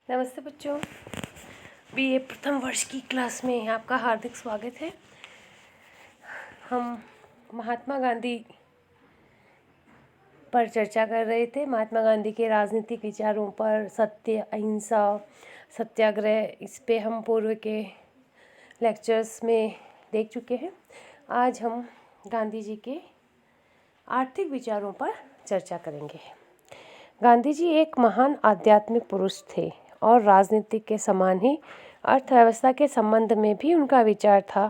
नमस्ते बच्चों, बीए प्रथम वर्ष की क्लास में आपका हार्दिक स्वागत है। हम महात्मा गांधी पर चर्चा कर रहे थे। महात्मा गांधी के राजनीतिक विचारों पर, सत्य, अहिंसा, सत्याग्रह, इस पे हम पूर्व के लेक्चर्स में देख चुके हैं। आज हम गांधी जी के आर्थिक विचारों पर चर्चा करेंगे। गांधी जी एक महान आध्यात्मिक पुरुष थे और राजनीति के समान ही अर्थव्यवस्था के संबंध में भी उनका विचार था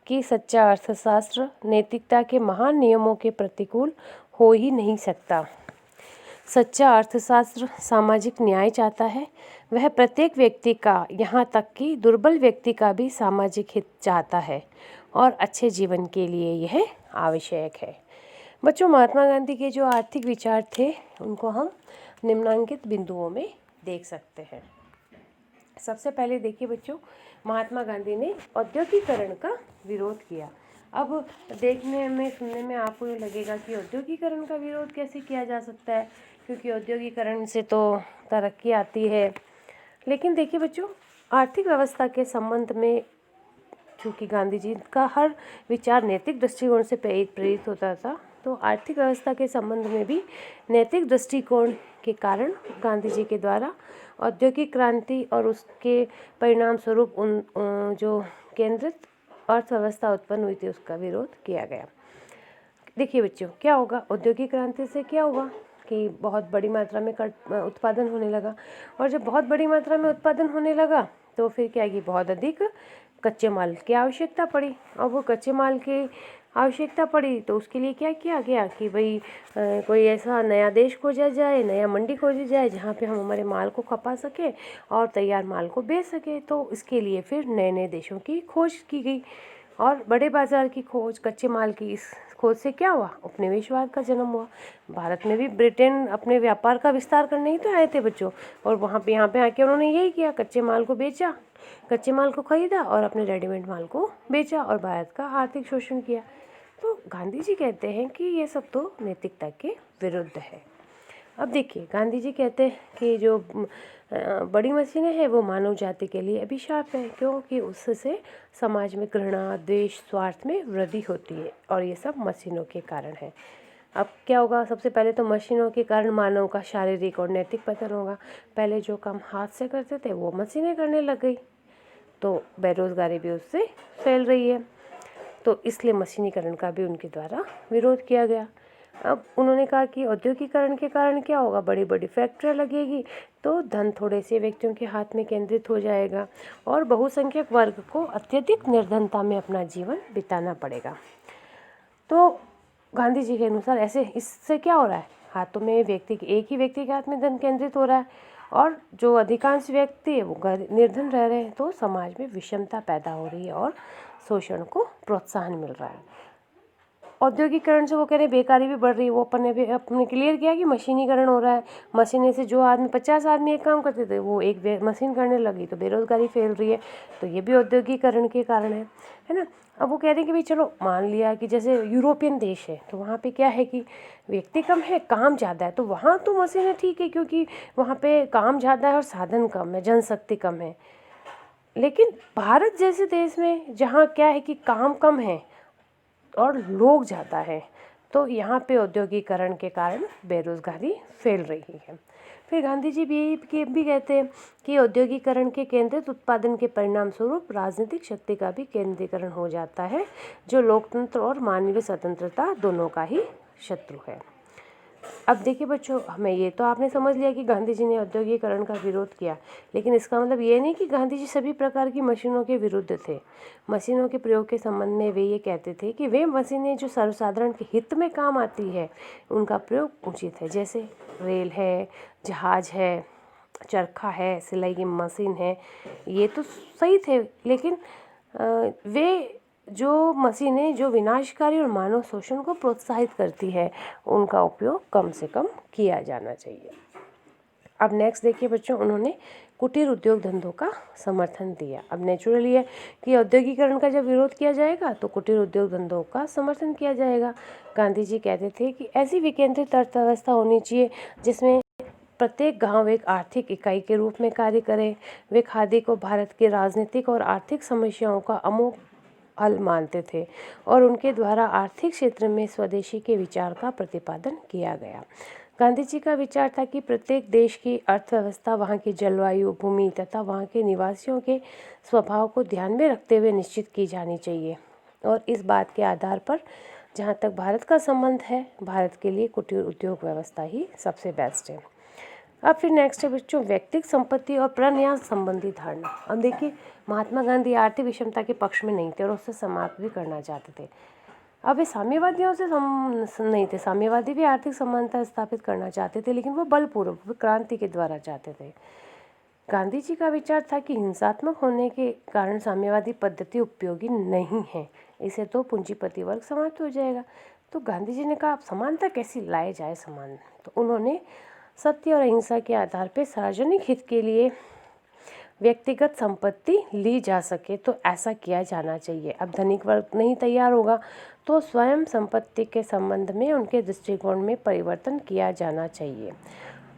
कि सच्चा अर्थशास्त्र नैतिकता के महान नियमों के प्रतिकूल हो ही नहीं सकता। सच्चा अर्थशास्त्र सामाजिक न्याय चाहता है। वह प्रत्येक व्यक्ति का, यहाँ तक कि दुर्बल व्यक्ति का भी सामाजिक हित चाहता है और अच्छे जीवन के लिए यह आवश्यक है। बच्चों, महात्मा गांधी के जो आर्थिक विचार थे उनको हम निम्नलिखित बिंदुओं में देख सकते हैं। सबसे पहले देखिए बच्चों, महात्मा गांधी ने औद्योगिकरण का विरोध किया। अब देखने में, सुनने में आपको ये लगेगा कि औद्योगिकरण का विरोध कैसे किया जा सकता है, क्योंकि औद्योगिकरण से तो तरक्की आती है। लेकिन देखिए बच्चों, आर्थिक व्यवस्था के संबंध में चूँकि गांधी जी का हर विचार नैतिक दृष्टिकोण से प्रेरित होता था, तो आर्थिक व्यवस्था के संबंध में भी नैतिक दृष्टिकोण के कारण गांधी जी के द्वारा औद्योगिक क्रांति और उसके परिणाम स्वरूप जो केंद्रित अर्थव्यवस्था उत्पन्न हुई थी उसका विरोध किया गया। देखिए बच्चों, क्या होगा, औद्योगिक क्रांति से क्या हुआ कि बहुत बड़ी मात्रा में उत्पादन होने लगा, और जब बहुत बड़ी मात्रा में उत्पादन होने लगा तो फिर क्या, कि बहुत अधिक कच्चे माल की आवश्यकता पड़ी। और वो कच्चे माल की आवश्यकता पड़ी तो उसके लिए क्या किया गया कि भाई कोई ऐसा नया देश खोजा जाए, नया मंडी खोजी जाए जहाँ पे हम हमारे माल को खपा सके और तैयार माल को बेच सके। तो इसके लिए फिर नए नए देशों की खोज की गई और बड़े बाजार की खोज, कच्चे माल की इस खोज से क्या हुआ, उपनिवेशवाद का जन्म हुआ। भारत में भी ब्रिटेन अपने व्यापार का विस्तार करने ही तो आए थे बच्चों, और वहाँ पे यहाँ पे आके उन्होंने यही किया, कच्चे माल को बेचा, कच्चे माल को खरीदा और अपने रेडीमेड माल को बेचा और भारत का आर्थिक शोषण किया। तो गांधी जी कहते हैं कि ये सब तो नैतिकता के विरुद्ध है। अब देखिए, गांधी जी कहते हैं कि जो बड़ी मशीनें हैं वो मानव जाति के लिए अभिशाप है, क्योंकि उससे समाज में घृणा, द्वेष, स्वार्थ में वृद्धि होती है और ये सब मशीनों के कारण है। अब क्या होगा, सबसे पहले तो मशीनों के कारण मानव का शारीरिक और नैतिक पतन होगा। पहले जो काम हाथ से करते थे वो मशीनें करने लग गई, तो बेरोजगारी भी उससे फैल रही है। तो इसलिए मशीनीकरण का भी उनके द्वारा विरोध किया गया। अब उन्होंने कहा कि औद्योगिकरण के कारण क्या होगा, बड़ी बड़ी फैक्ट्रियाँ लगेगी तो धन थोड़े से व्यक्तियों के हाथ में केंद्रित हो जाएगा और बहुसंख्यक वर्ग को अत्यधिक निर्धनता में अपना जीवन बिताना पड़ेगा। तो गांधी जी के अनुसार ऐसे इससे क्या हो रहा है, हाथों में एक ही व्यक्ति के हाथ में धन केंद्रित हो रहा है और जो अधिकांश व्यक्ति है वो निर्धन रह रहे हैं, तो समाज में विषमता पैदा हो रही है और शोषण को प्रोत्साहन मिल रहा है। औद्योगिकरण से वो कह रहे हैं बेकारी भी बढ़ रही है। वो अपने क्लियर किया कि मशीनीकरण हो रहा है। मशीनें से जो आदमी 50 आदमी एक काम करते थे वो एक मशीन करने लगी, तो बेरोजगारी फैल रही है। तो ये भी औद्योगिकरण के कारण है ना। अब वो कह रहे हैं कि भाई चलो, मान लिया कि जैसे यूरोपियन देश है तो वहाँ पे क्या है कि व्यक्ति कम है, काम ज़्यादा है, तो वहाँ तो मशीनें ठीक है क्योंकि वहाँ पे काम ज़्यादा है और साधन कम है, जनशक्ति कम है। लेकिन भारत जैसे देश में जहाँ क्या है कि काम कम है और लोग ज़्यादा है, तो यहाँ पे औद्योगिकरण के कारण बेरोजगारी फैल रही है। फिर गांधी जी भी कहते हैं कि औद्योगिकरण के केंद्रित उत्पादन के परिणाम स्वरूप राजनीतिक शक्ति का भी केंद्रीकरण हो जाता है, जो लोकतंत्र और मानवीय स्वतंत्रता दोनों का ही शत्रु है। अब देखिए बच्चों, हमें ये तो आपने समझ लिया कि गांधी जी ने औद्योगिकरण का विरोध किया, लेकिन इसका मतलब ये नहीं कि गांधी जी सभी प्रकार की मशीनों के विरुद्ध थे। मशीनों के प्रयोग के संबंध में वे ये कहते थे कि वे मशीनें जो सर्वसाधारण के हित में काम आती है उनका प्रयोग उचित है। जैसे रेल है, जहाज है, चरखा है, सिलाई की मशीन है, ये तो सही थे, लेकिन वे जो मशीनें जो विनाशकारी और मानव शोषण को प्रोत्साहित करती है उनका उपयोग कम से कम किया जाना चाहिए। अब नेक्स्ट देखिए बच्चों, उन्होंने कुटीर उद्योग धंधों का समर्थन दिया। अब नेचुरली है कि औद्योगिकरण का जब विरोध किया जाएगा तो कुटीर उद्योग धंधों का समर्थन किया जाएगा। गांधी जी कहते थे कि ऐसी विकेंद्रित अर्थव्यवस्था होनी चाहिए जिसमें प्रत्येक गांव एक आर्थिक इकाई के रूप में कार्य करे। वे खादी को भारत की राजनीतिक और आर्थिक समस्याओं का अमोघ हल मानते थे और उनके द्वारा आर्थिक क्षेत्र में स्वदेशी के विचार का प्रतिपादन किया गया। गांधी जी का विचार था कि प्रत्येक देश की अर्थव्यवस्था वहाँ की जलवायु, भूमि तथा वहाँ के निवासियों के स्वभाव को ध्यान में रखते हुए निश्चित की जानी चाहिए और इस बात के आधार पर जहाँ तक भारत का संबंध है, भारत के लिए कुटीर उद्योग व्यवस्था ही सबसे बेस्ट है। अब फिर नेक्स्ट है बच्चों, व्यक्तिगत संपत्ति और प्रन्यास संबंधी धारणा। अब देखिए, महात्मा गांधी आर्थिक विषमता के पक्ष में नहीं थे और उससे समाप्त भी करना चाहते थे। अब वे साम्यवादियों से नहीं थे। साम्यवादी भी आर्थिक समानता स्थापित करना चाहते थे, लेकिन वो बलपूर्वक क्रांति के द्वारा चाहते थे। गांधी जी का विचार था कि हिंसात्मक होने के कारण साम्यवादी पद्धति उपयोगी नहीं है, इसे तो पूंजीपति वर्ग समाप्त हो जाएगा। तो गांधी जी ने कहा, अब समानता कैसी लाए जाए समान। तो उन्होंने सत्य और अहिंसा के आधार पर सार्वजनिक हित के लिए व्यक्तिगत संपत्ति ली जा सके तो ऐसा किया जाना चाहिए। अब धनिक वर्ग नहीं तैयार होगा तो स्वयं संपत्ति के संबंध में उनके दृष्टिकोण में परिवर्तन किया जाना चाहिए।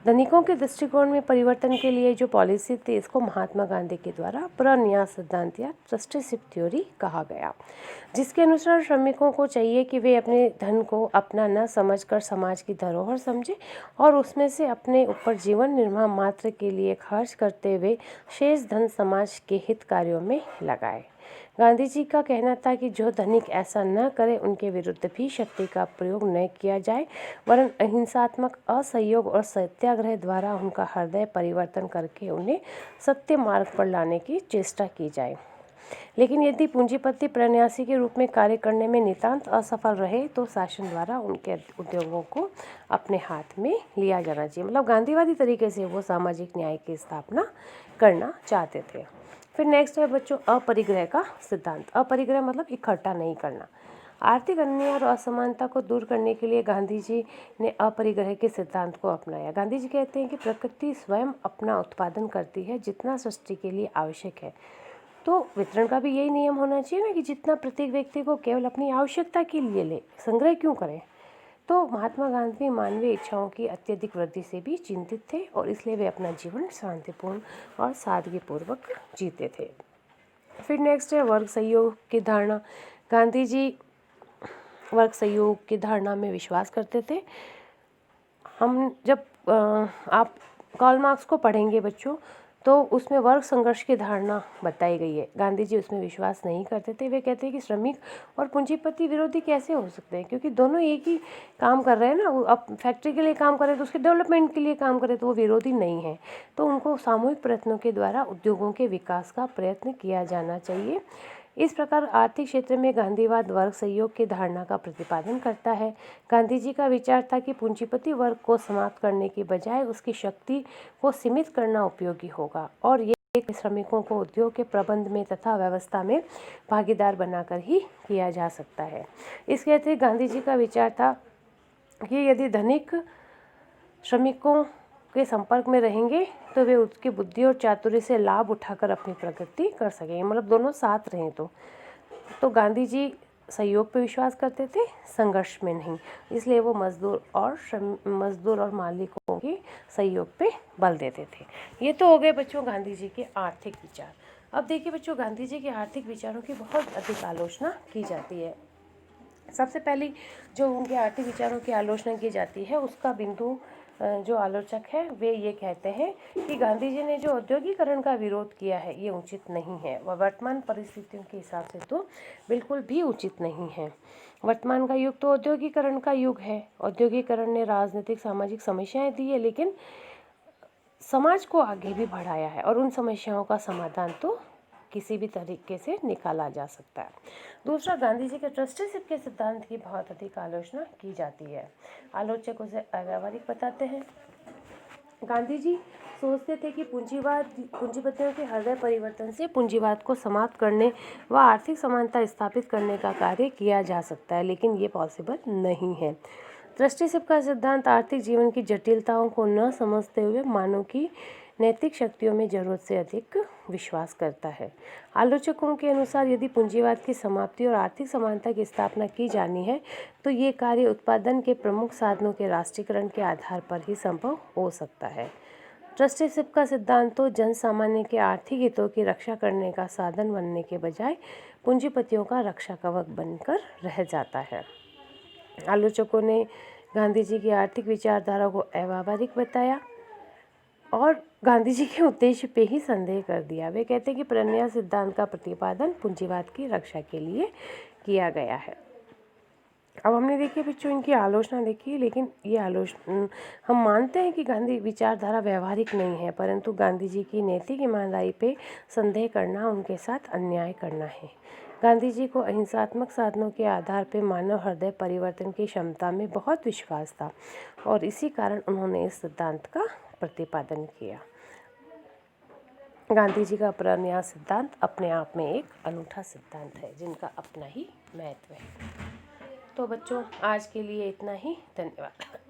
धनिकों के दृष्टिकोण में परिवर्तन के लिए जो पॉलिसी थी, इसको महात्मा गांधी के द्वारा प्रन्यास सिद्धांत या ट्रस्टीशिप थ्योरी कहा गया, जिसके अनुसार श्रमिकों को चाहिए कि वे अपने धन को अपना न समझकर समाज की धरोहर समझे और उसमें से अपने ऊपर जीवन निर्वाह मात्र के लिए खर्च करते हुए शेष धन समाज के हित कार्यों में लगाए। गांधी जी का कहना था कि जो धनिक ऐसा न करे उनके विरुद्ध भी शक्ति का प्रयोग न किया जाए, वरन अहिंसात्मक असहयोग और सत्याग्रह द्वारा उनका हृदय परिवर्तन करके उन्हें सत्य मार्ग पर लाने की चेष्टा की जाए। लेकिन यदि पूंजीपति प्रन्यासी के रूप में कार्य करने में नितांत असफल रहे तो शासन द्वारा उनके उद्योगों को अपने हाथ में लिया जाना चाहिए। मतलब गांधीवादी तरीके से वो सामाजिक न्याय की स्थापना करना चाहते थे। फिर नेक्स्ट है बच्चों, अपरिग्रह का सिद्धांत। अपरिग्रह मतलब इकट्ठा नहीं करना। आर्थिक अन्याय और असमानता को दूर करने के लिए गांधी जी ने अपरिग्रह के सिद्धांत को अपनाया। गांधी जी कहते हैं कि प्रकृति स्वयं अपना उत्पादन करती है जितना सृष्टि के लिए आवश्यक है, तो वितरण का भी यही नियम होना चाहिए ना कि जितना प्रत्येक व्यक्ति को केवल अपनी आवश्यकता के लिए ले, संग्रह क्यों करें। तो महात्मा गांधी मानवीय इच्छाओं की अत्यधिक वृद्धि से भी चिंतित थे और इसलिए वे अपना जीवन शांतिपूर्ण और सादगीपूर्वक जीते थे। फिर नेक्स्ट है वर्ग सहयोग की धारणा। गांधी जी वर्ग सहयोग की धारणा में विश्वास करते थे। हम जब आप कार्ल मार्क्स को पढ़ेंगे बच्चों, तो उसमें वर्ग संघर्ष की धारणा बताई गई है। गांधी जी उसमें विश्वास नहीं करते थे। वे कहते हैं कि श्रमिक और पूंजीपति विरोधी कैसे हो सकते हैं, क्योंकि दोनों एक ही काम कर रहे हैं ना। वो अब फैक्ट्री के लिए काम कर रहे हैं तो उसके डेवलपमेंट के लिए काम कर रहे हैं, तो वो विरोधी नहीं है। तो उनको सामूहिक प्रयत्नों के द्वारा उद्योगों के विकास का प्रयत्न किया जाना चाहिए। इस प्रकार आर्थिक क्षेत्र में गांधीवाद वर्ग सहयोग की धारणा का प्रतिपादन करता है। गांधी जी का विचार था कि पूंजीपति वर्ग को समाप्त करने की बजाय उसकी शक्ति को सीमित करना उपयोगी होगा और ये श्रमिकों को उद्योग के प्रबंध में तथा व्यवस्था में भागीदार बनाकर ही किया जा सकता है। इसके अतिरिक्त गांधी जी का विचार था कि यदि धनिक श्रमिकों के संपर्क में रहेंगे तो वे उसकी बुद्धि और चातुर्य से लाभ उठाकर अपनी प्रगति कर सकेंगे, मतलब दोनों साथ रहें। तो गांधी जी सहयोग पे विश्वास करते थे, संघर्ष में नहीं। इसलिए वो मजदूर और मालिकों के सहयोग पे बल देते थे। ये तो हो गए बच्चों गांधी जी के आर्थिक विचार। अब देखिए बच्चों, गांधी जी के आर्थिक विचारों की बहुत अधिक आलोचना की जाती है। सबसे पहली जो उनके आर्थिक विचारों की आलोचना की जाती है, उसका बिंदु जो आलोचक है वे ये कहते हैं कि गांधी जी ने जो औद्योगिकरण का विरोध किया है ये उचित नहीं है। वह वर्तमान परिस्थितियों के हिसाब से तो बिल्कुल भी उचित नहीं है। वर्तमान का युग तो औद्योगिकरण का युग है। औद्योगिकरण ने राजनीतिक सामाजिक समस्याएं दी है, लेकिन समाज को आगे भी बढ़ाया है और उन समस्याओं का समाधान तो किसी भी तरीके से निकाला जा सकता है। दूसरा, गांधी जी के ट्रस्टीशिप के सिद्धांत की बहुत अधिक आलोचना की जाती है। आलोचक उसे अव्यावहारिक बताते हैं। गांधी जी सोचते थे कि पूंजीपतियों के हृदय परिवर्तन से पूंजीवाद को समाप्त करने व आर्थिक समानता स्थापित करने का कार्य किया जा सकता है, लेकिन ये पॉसिबल नहीं है। ट्रस्टीशिप का सिद्धांत आर्थिक जीवन की जटिलताओं को न समझते हुए मानव की नैतिक शक्तियों में ज़रूरत से अधिक विश्वास करता है। आलोचकों के अनुसार यदि पूंजीवाद की समाप्ति और आर्थिक समानता की स्थापना की जानी है तो ये कार्य उत्पादन के प्रमुख साधनों के राष्ट्रीयकरण के आधार पर ही संभव हो सकता है। ट्रस्टीशिप का सिद्धांत तो जन सामान्य के आर्थिक हितों की रक्षा करने का साधन बनने के बजाय पूंजीपतियों का रक्षा कवच बनकर रह जाता है। आलोचकों ने गांधी जी की आर्थिक विचारधारा को अव्यावहारिक बताया और गांधी जी के उद्देश्य पे ही संदेह कर दिया। वे कहते हैं कि प्रन्यास सिद्धांत का प्रतिपादन पूंजीवाद की रक्षा के लिए किया गया है। अब हमने देखिए बच्चों इनकी आलोचना देखी, लेकिन ये आलोचना हम मानते हैं कि गांधी विचारधारा व्यवहारिक नहीं है, परंतु गांधी जी की नैतिक ईमानदारी पे संदेह करना उनके साथ अन्याय करना है। गांधी जी को अहिंसात्मक साधनों के आधार पर मानव हृदय परिवर्तन की क्षमता में बहुत विश्वास था और इसी कारण उन्होंने इस सिद्धांत का प्रतिपादन किया। गांधी जी का प्रन्यास सिद्धांत अपने आप में एक अनूठा सिद्धांत है जिनका अपना ही महत्व है। तो बच्चों आज के लिए इतना ही। धन्यवाद।